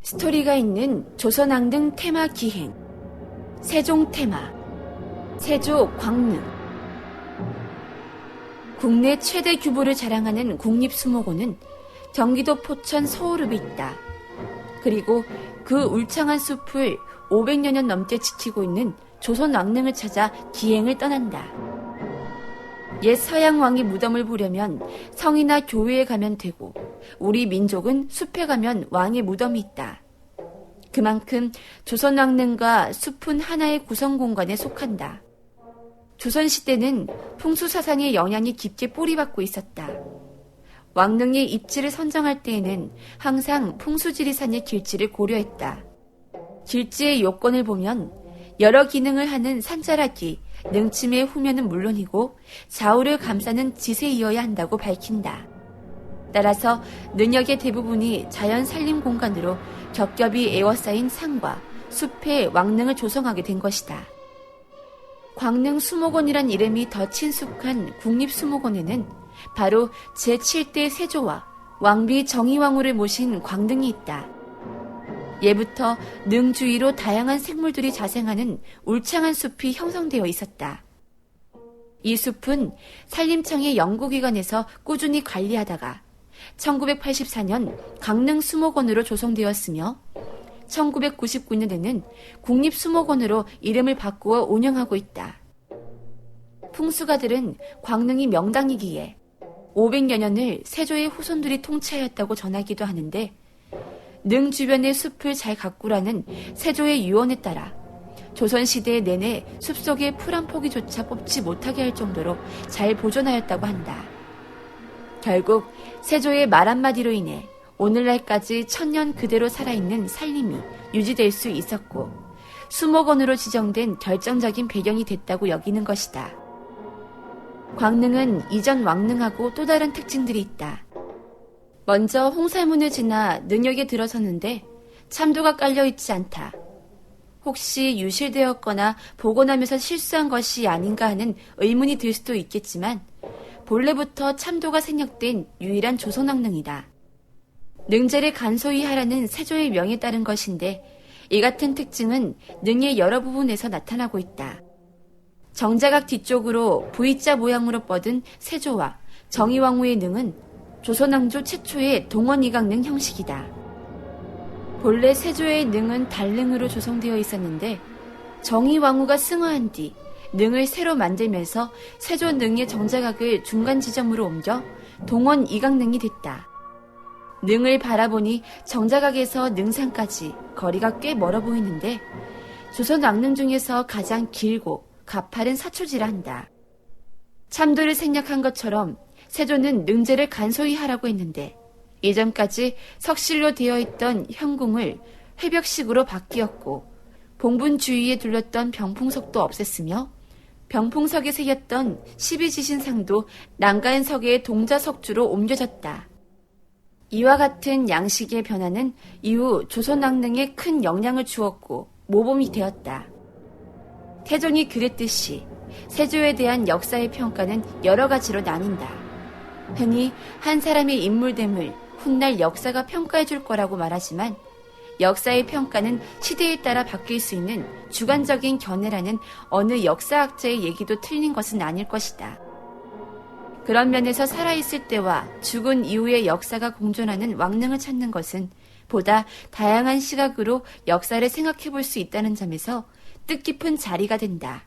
스토리가 있는 조선왕릉 테마 기행, 세종 테마, 세조 광릉. 국내 최대 규모를 자랑하는 국립수목원은 경기도 포천 서울읍에 있다. 그리고 그 울창한 숲을 500여 년 넘게 지키고 있는 조선왕릉을 찾아 기행을 떠난다. 옛 서양 왕의 무덤을 보려면 성이나 교회에 가면 되고, 우리 민족은 숲에 가면 왕의 무덤이 있다. 그만큼 조선왕릉과 숲은 하나의 구성공간에 속한다. 조선시대는 풍수사상의 영향이 깊게 뿌리박고 있었다. 왕릉의 입지를 선정할 때에는 항상 풍수지리산의 길지를 고려했다. 길지의 요건을 보면 여러 기능을 하는 산자락이 능침의 후면은 물론이고 좌우를 감싸는 지세이어야 한다고 밝힌다. 따라서 능역의 대부분이 자연 산림 공간으로 겹겹이 에워싸인 산과 숲에 왕릉을 조성하게 된 것이다. 광릉 수목원이란 이름이 더 친숙한 국립수목원에는 바로 제7대 세조와 왕비 정의왕후를 모신 광릉이 있다. 예부터 능 주위로 다양한 생물들이 자생하는 울창한 숲이 형성되어 있었다. 이 숲은 산림청의 연구기관에서 꾸준히 관리하다가 1984년 강릉수목원으로 조성되었으며 1999년에는 국립수목원으로 이름을 바꾸어 운영하고 있다. 풍수가들은 광릉이 명당이기에 500여 년을 세조의 후손들이 통치하였다고 전하기도 하는데, 능 주변의 숲을 잘 가꾸라는 세조의 유언에 따라 조선시대 내내 숲속에 풀 한 포기조차 뽑지 못하게 할 정도로 잘 보존하였다고 한다. 결국 세조의 말 한마디로 인해 오늘날까지 천년 그대로 살아있는 산림이 유지될 수 있었고, 수목원으로 지정된 결정적인 배경이 됐다고 여기는 것이다. 광릉은 이전 왕릉하고 또 다른 특징들이 있다. 먼저 홍살문을 지나 능역에 들어섰는데 참도가 깔려있지 않다. 혹시 유실되었거나 복원하면서 실수한 것이 아닌가 하는 의문이 들 수도 있겠지만, 본래부터 참도가 생략된 유일한 조선왕릉이다. 능제를 간소히 하라는 세조의 명에 따른 것인데, 이 같은 특징은 능의 여러 부분에서 나타나고 있다. 정자각 뒤쪽으로 V자 모양으로 뻗은 세조와 정의왕후의 능은 조선왕조 최초의 동원이강능 형식이다. 본래 세조의 능은 달능으로 조성되어 있었는데, 정의왕후가 승화한 뒤 능을 새로 만들면서 세조 능의 정자각을 중간 지점으로 옮겨 동원 이강능이 됐다. 능을 바라보니 정자각에서 능산까지 거리가 꽤 멀어 보이는데, 조선 왕릉 중에서 가장 길고 가파른 사초지라 한다. 참도를 생략한 것처럼 세조는 능제를 간소히 하라고 했는데, 예전까지 석실로 되어 있던 현궁을 회벽식으로 바뀌었고, 봉분 주위에 둘렀던 병풍석도 없앴으며, 병풍석에 새겼던 12지신상도 난간석의 동자석주로 옮겨졌다. 이와 같은 양식의 변화는 이후 조선왕릉에 큰 영향을 주었고 모범이 되었다. 태종이 그랬듯이 세조에 대한 역사의 평가는 여러 가지로 나뉜다. 흔히 한 사람의 인물됨을 훗날 역사가 평가해 줄 거라고 말하지만, 역사의 평가는 시대에 따라 바뀔 수 있는 주관적인 견해라는 어느 역사학자의 얘기도 틀린 것은 아닐 것이다. 그런 면에서 살아있을 때와 죽은 이후의 역사가 공존하는 왕릉을 찾는 것은 보다 다양한 시각으로 역사를 생각해 볼 수 있다는 점에서 뜻깊은 자리가 된다.